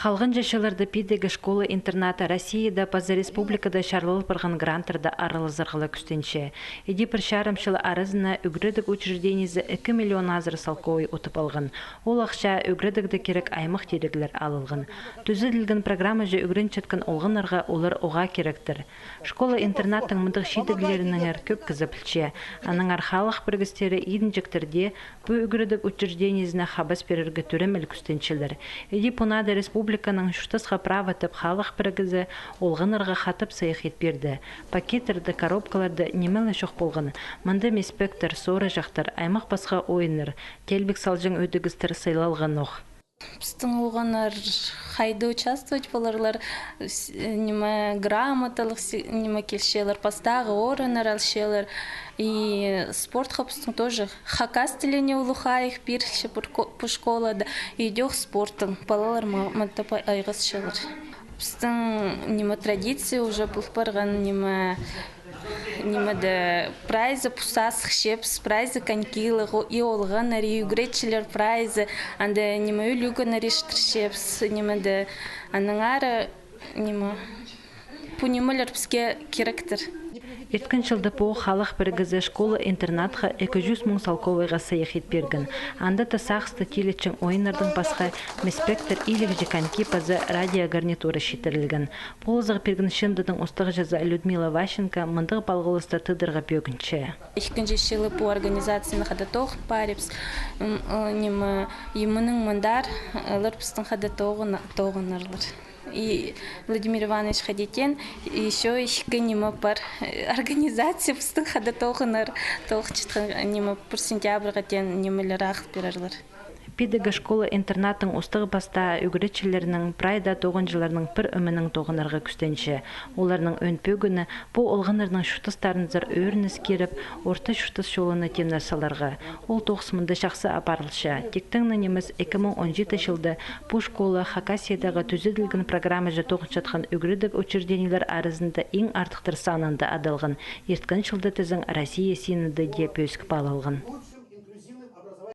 Халғын жашыларды пидегі школа-интерната Россияда паза республикада шарлылы барған гранттарда арылызырғылы күстенші. Еди бір шарымшылы арызына үгірідік учрежденізі 2 миллион азыр салковой ұтып алған. Ол ақша үгірідікді керек аймақ терегілер алылған. Түзілген программа жа үгірін чәткен олғынарға олар оға керектір. Школа-интернаттың мұндық шидіглерінің әр көп кізіпілче. Аның архалық біргістері едінжектерде бұл үгірідік учрежденізіне хабас берерге түремел күстеншілер. Еди пунада республиканың шуштасқа право тіп халық біргізі олғынырға қатып сайықет берді. Пакетерді, коробкаларды немелі шоқ болған. Мында инспектор, сора жақтар, аймақ басқа ойыныр. Телбек салжың өдігістер сайлалған оқ. Біздің олғанар қайды участвовать боларлар, неме грамоталық неме келшелер, пастағы орынар алшелер. И спорт хапстың тоже хакас тіліне улуха их пирші по школада. Идех спортың, балалар мантапай айғыз Біздің неме традиция уже бұл барған немеде прайзы пусасық шепс, прайзы конькилы, и олғанар, и үгретчілер прайзы, анда неме үлігінар ештір шепс, немеде аныңары пунемелер бізге керектір. Ерткін жылды по халық біргізі школа-интернатқа 200 мың салковайға сайықет берген. Анда тасақсты телетчің ойынардың басқа меспектор илік жеканки пазы радиогарнитуры шетірілген. Полызығы берген шындыдың ұстығы жаза Людмила Ващенко мұндық балғылысты тыдырға бөгінші. Екінші жылы по организацияны қада тоқ парипс, емінің мұндар лырпыстың қада тоғын арлар. И Владимир Иванович Ходетен еще нема пар организация пустың хада тоғынар тоғычытқан нема пар сентябрға тен немелер ақыл берарлар. Педегі школа-интернаттың ұстығы баста үгіретшілерінің прайда тоғынжыларының бір өмінің тоғынарға күстенші. Оларының өнпөгіні бұл олғынырның шутыстарын зар өрініс керіп, орта шутыс жолыны темнасаларға. Ол тоқсымында шақсы апарылшы. Тектіңні неміз 2017 жылды бұл школа Хакасиядағы түзеділген программы жа тоғыншатқан үгіредік учреждениялар арызында ең артықтыр санында адалған. Ерткін жылды тізің Россия сенеді деп өскі балалған.